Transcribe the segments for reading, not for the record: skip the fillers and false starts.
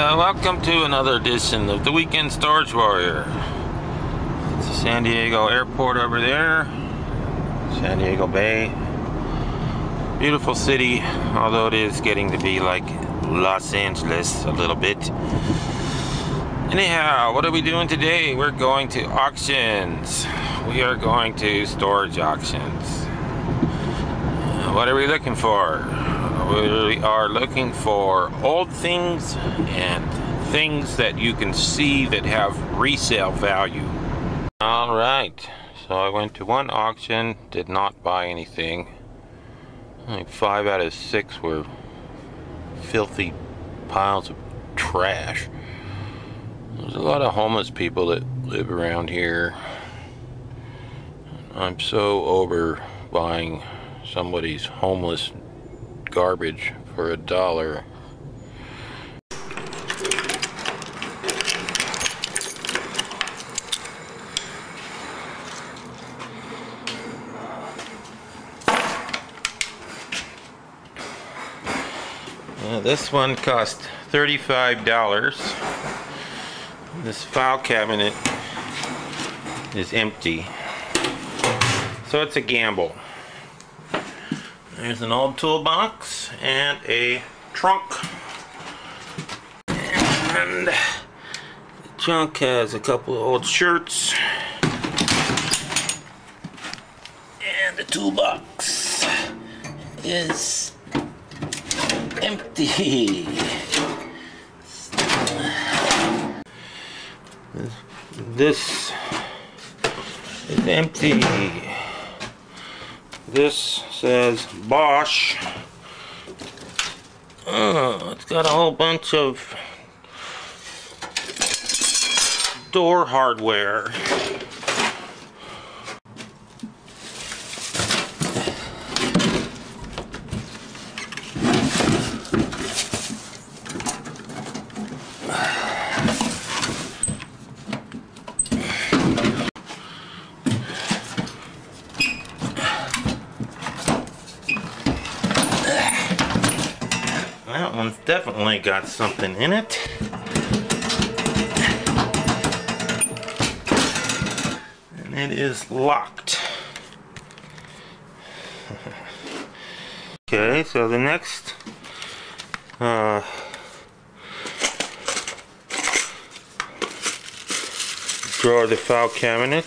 Welcome to another edition of the Weekend Storage Warrior. It's the San Diego Airport over there, San Diego Bay. Beautiful city, although it is getting to be like Los Angeles a little bit. Anyhow, what are we doing today? We're going to auctions. We are going to storage auctions. What are we looking for? We are looking for old things and things that you can see that have resale value. Alright, so I went to one auction, did not buy anything. Like 5 out of 6 were filthy piles of trash. There's a lot of homeless people that live around here. I'm so over buying somebody's homeless garbage for $1. This one cost $35. This file cabinet is empty, so it's a gamble. There's an old toolbox and a trunk. And the trunk has a couple of old shirts. And the toolbox is empty. This is empty. This says Bosch. It's got a whole bunch of door hardware. That one's definitely got something in it. And it is locked. Okay, so the next drawer of the file cabinet.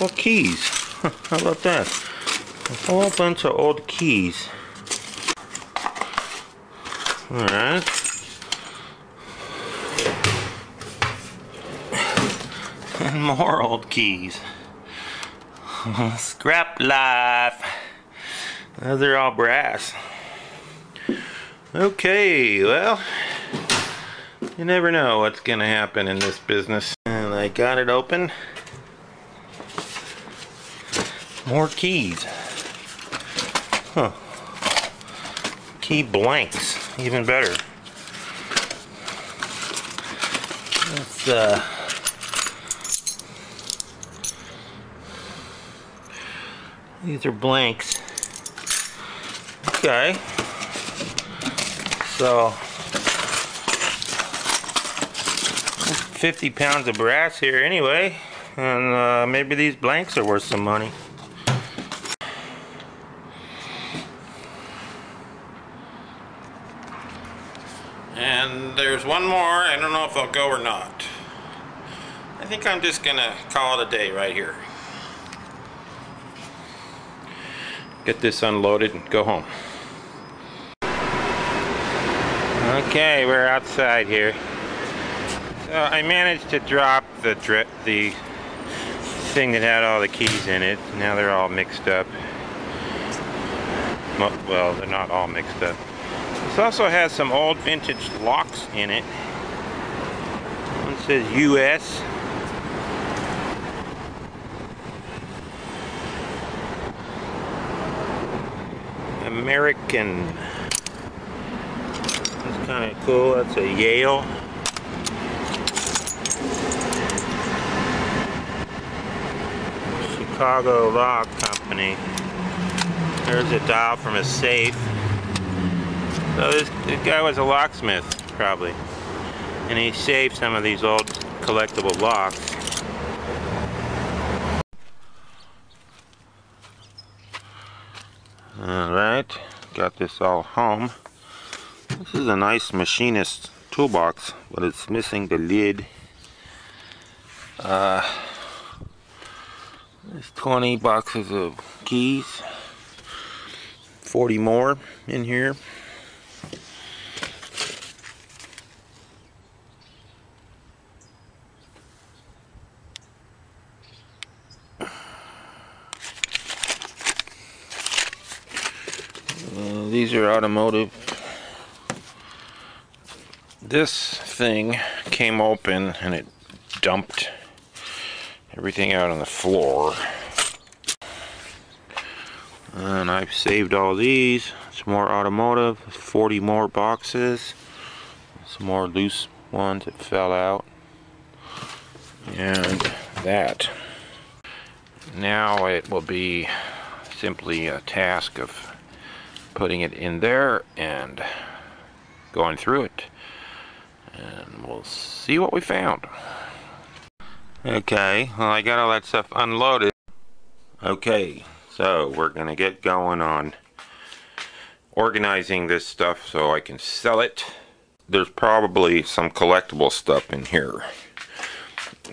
Well, keys. How about that? A whole bunch of old keys. Alright. And more old keys. Scrap life. Those are all brass. Okay, well, you never know what's gonna happen in this business. And I got it open. More keys. Huh. Key blanks, even better. Let's these are blanks. Okay. So 50 pounds of brass here anyway, and maybe these blanks are worth some money. And there's one more. I don't know if I'll go or not. I think I'm just gonna call it a day right here. Get this unloaded and go home. Okay, we're outside here. So I managed to drop the thing that had all the keys in it. Now they're all mixed up. Well, they're not all mixed up. This also has some old vintage locks in it. One says US. American. That's kind of cool. That's a Yale. Chicago Lock Company. There's a dial from a safe. So this guy was a locksmith. probably. And he saved some of these old collectible locks. Alright, got this all home. This is a nice machinist toolbox, but it's missing the lid. There's 20 boxes of keys, 40 more in here. These are automotive. This thing came open and it dumped everything out on the floor. And I've saved all these. Some more automotive, 40 more boxes. Some more loose ones that fell out. And that. Now it will be simply a task of putting it in there and going through it, and we'll see what we found. Okay, well, I got all that stuff unloaded. Okay, so we're gonna get going on organizing this stuff so I can sell it. There's probably some collectible stuff in here.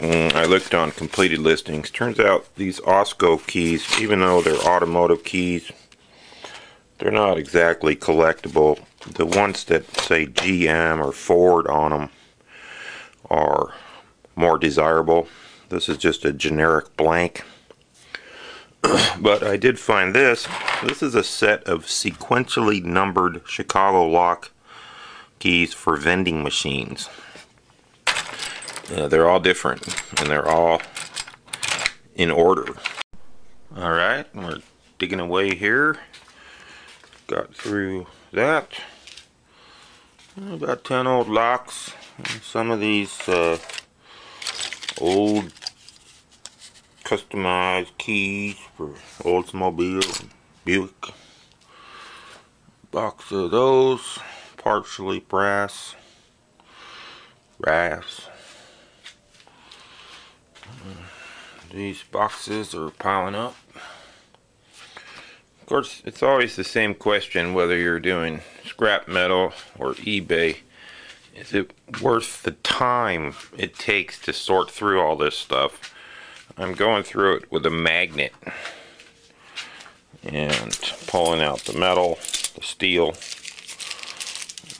I looked on completed listings. Turns out these Osco keys, even though they're automotive keys, they're not exactly collectible. The ones that say GM or Ford on them are more desirable. This is just a generic blank. But I did find this. This is a set of sequentially numbered Chicago lock keys for vending machines. They're all different and they're all in order. Alright, we're digging away here. Got through that. About 10 old locks. Some of these old customized keys for Oldsmobile and Buick. Box of those, partially brass. These boxes are piling up. Of course, it's always the same question whether you're doing scrap metal or eBay. Is it worth the time it takes to sort through all this stuff? I'm going through it with a magnet and pulling out the metal, the steel,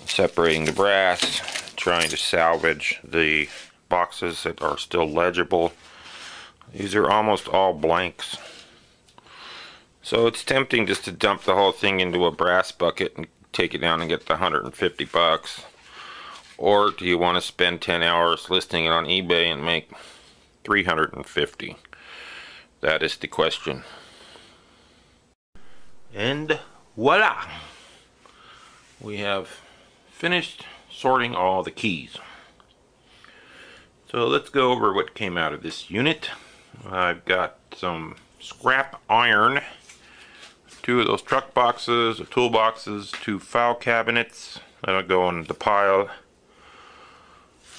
separating the brass, trying to salvage the boxes that are still legible. These are almost all blanks. So it's tempting just to dump the whole thing into a brass bucket and take it down and get the 150 bucks. Or do you want to spend 10 hours listing it on eBay and make 350? That is the question. And voila! We have finished sorting all the keys. So let's go over what came out of this unit. I've got some scrap iron, 2 of those truck boxes, or toolboxes, 2 file cabinets that'll go in the pile.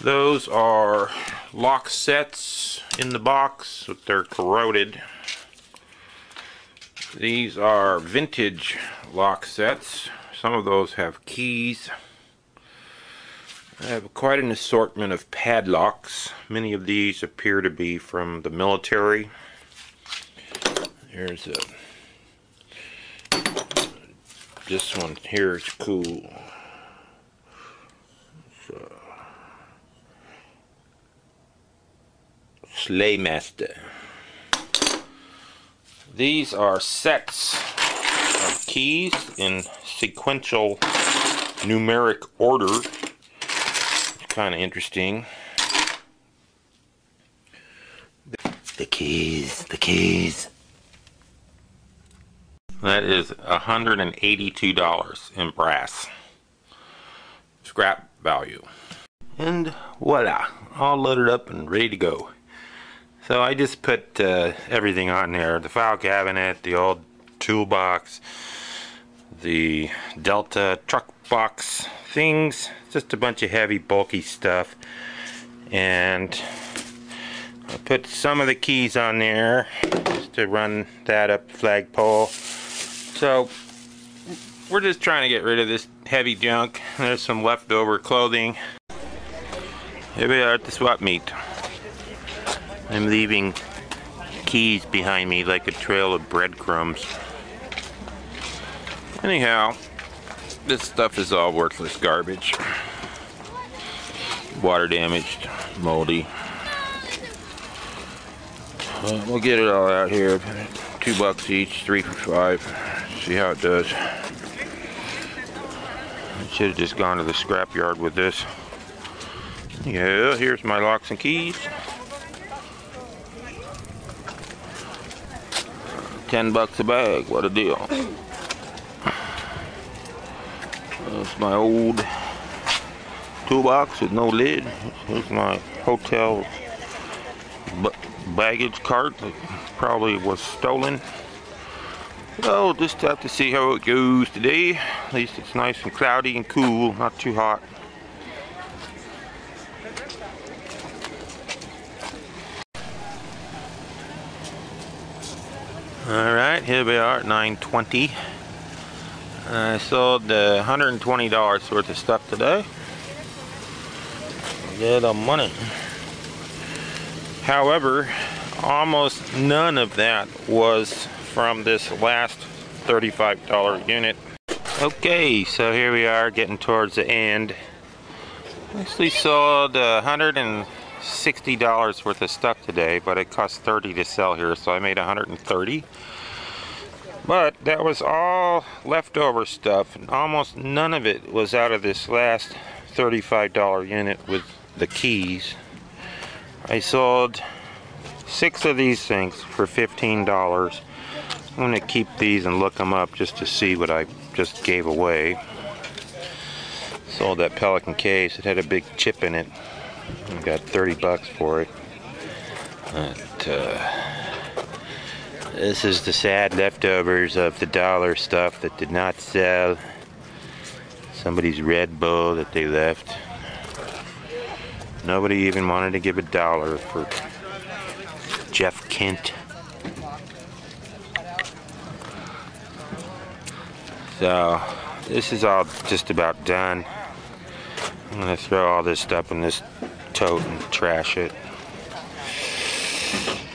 Those are lock sets in the box, but they're corroded. These are vintage lock sets. Some of those have keys. I have quite an assortment of padlocks. Many of these appear to be from the military. Here's this one here is cool. So, Slaymaster. These are sets of keys in sequential numeric order. Kind of interesting. The keys. That is $182 in brass. Scrap value. And voila, all loaded up and ready to go. So I just put everything on there. The file cabinet, the old toolbox, the Delta truck box things, just a bunch of heavy bulky stuff, and I put some of the keys on there just to run that up the flagpole. So we're just trying to get rid of this heavy junk. There's some leftover clothing. Here we are at the swap meet. I'm leaving keys behind me like a trail of breadcrumbs. Anyhow, this stuff is all worthless garbage. Water damaged, moldy. We'll get it all out here. $2 each, 3 for $5. See how it does. I should have just gone to the scrapyard with this. Yeah, here's my locks and keys. $10 a bag, what a deal. That's my old toolbox with no lid. Here's my hotel baggage cart that probably was stolen. So just have to see how it goes today. At least it's nice and cloudy and cool, not too hot. Alright, here we are at 9:20. I sold $120 worth of stuff today. Good money. However, almost none of that was from this last $35 unit. Okay, so here we are getting towards the end. Actually sold $160 worth of stuff today, but it cost $30 to sell here, so I made $130. But that was all leftover stuff, and almost none of it was out of this last $35 unit with the keys. I sold 6 of these things for $15. I'm going to keep these and look them up just to see what I just gave away. Sold that Pelican case. It had a big chip in it. I got $30 for it. But, this is the sad leftovers of the dollar stuff that did not sell. Somebody's Red Bull that they left. Nobody even wanted to give $1 for Jeff Kent. So this is all just about done. I'm gonna throw all this stuff in this tote and trash it.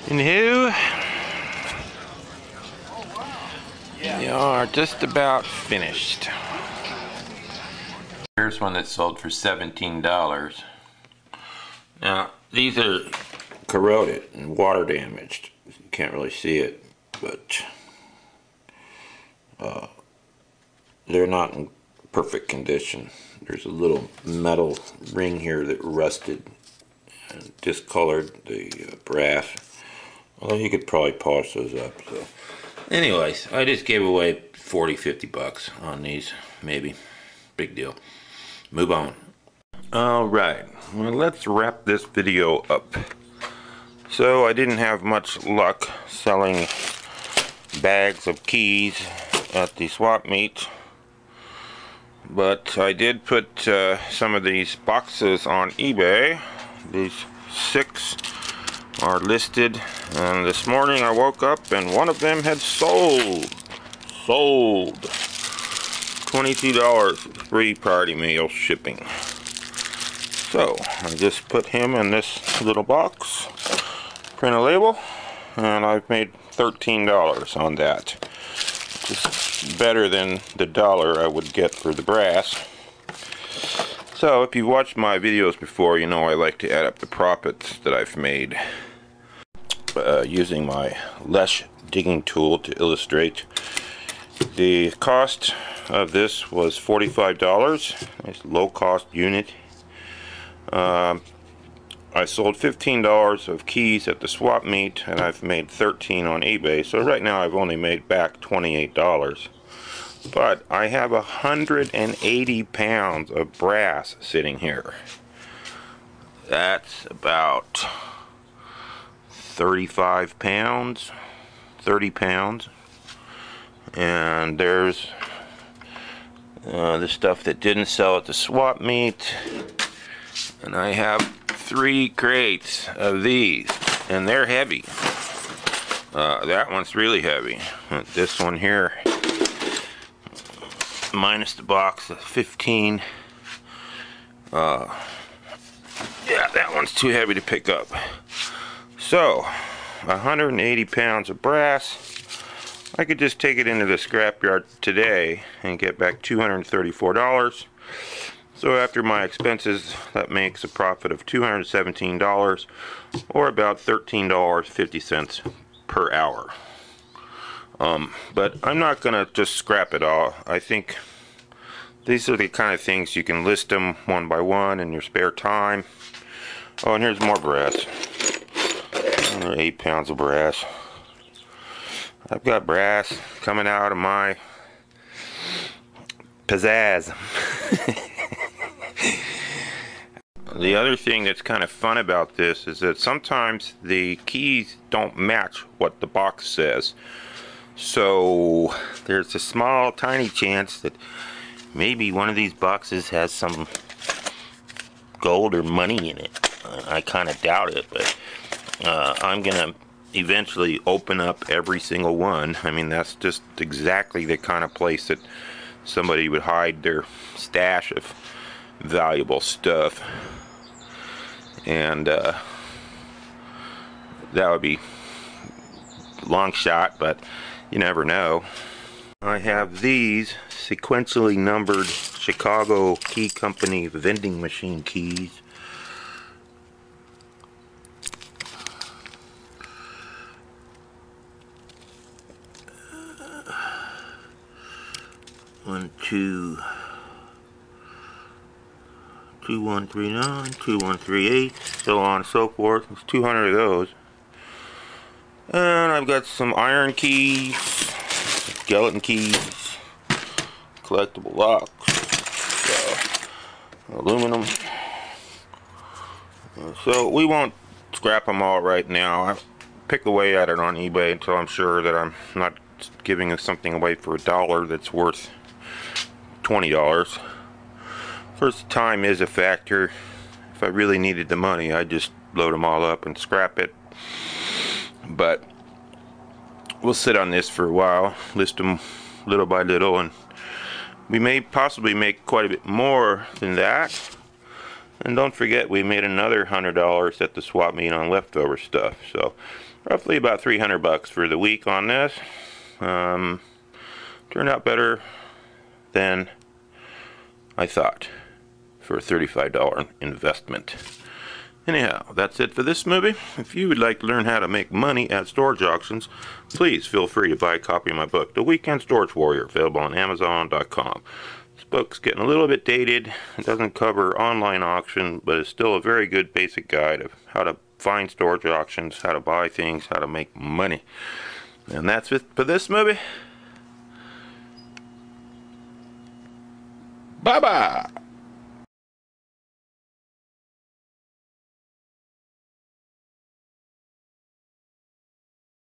Anywho, we are just about finished. Here's one that sold for $17. Now these are corroded and water damaged. You can't really see it, but they're not in perfect condition. There's a little metal ring here that rusted and discolored the brass. Although you could probably polish those up. So, anyways, I just gave away $40–50 on these, maybe. Big deal. Move on. Alright, well, let's wrap this video up. So I didn't have much luck selling bags of keys at the swap meet, but I did put some of these boxes on eBay. These 6 are listed, and this morning I woke up and one of them had sold $22, free priority mail shipping. So I just put him in this little box, print a label, and I've made $13 on that. Just better than the $1 I would get for the brass. So if you've watched my videos before, you know I like to add up the profits that I've made using my Lesh digging tool to illustrate. The cost of this was $45. It's a low cost unit. I sold $15 of keys at the swap meet, and I've made $13 on eBay. So right now I've only made back $28. But I have 180 pounds of brass sitting here. That's about 35 pounds, 30 pounds. And there's the stuff that didn't sell at the swap meet. And I have 3 crates of these, and they're heavy. That one's really heavy. This one here, minus the box, 15. Yeah, that one's too heavy to pick up. So, 180 pounds of brass. I could just take it into the scrapyard today and get back $234. So after my expenses, that makes a profit of $217, or about $13.50 per hour. But I'm not gonna just scrap it all. I think these are the kind of things you can list them one by one in your spare time. Oh, and here's more brass. Another 8 pounds of brass. I've got brass coming out of my pizzazz. The other thing that's kind of fun about this is that sometimes the keys don't match what the box says. So there's a small, tiny chance that maybe one of these boxes has some gold or money in it. I kind of doubt it, but I'm gonna eventually open up every single one. I mean, that's just exactly the kind of place that somebody would hide their stash of valuable stuff. And that would be a long shot, but you never know. I have these sequentially numbered Chicago Key Company vending machine keys. One, two, 2139, 2138, so on and so forth. There's 200 of those. And I've got some iron keys, skeleton keys, collectible locks, aluminum. So we won't scrap them all right now. I pick away at it on eBay until I'm sure that I'm not giving something away for $1 that's worth $20. First, time is a factor. If I really needed the money, I'd just load them all up and scrap it. But we'll sit on this for a while, list them little by little, and we may possibly make quite a bit more than that. And don't forget, we made another $100 at the swap meet on leftover stuff. So roughly about $300 for the week on this. Turned out better than I thought for a $35 investment. Anyhow, that's it for this movie. If you would like to learn how to make money at storage auctions, please feel free to buy a copy of my book, The Weekend Storage Warrior, available on Amazon.com. This book's getting a little bit dated. It doesn't cover online auction, but it's still a very good basic guide of how to find storage auctions, how to buy things, how to make money. And that's it for this movie. Bye-bye.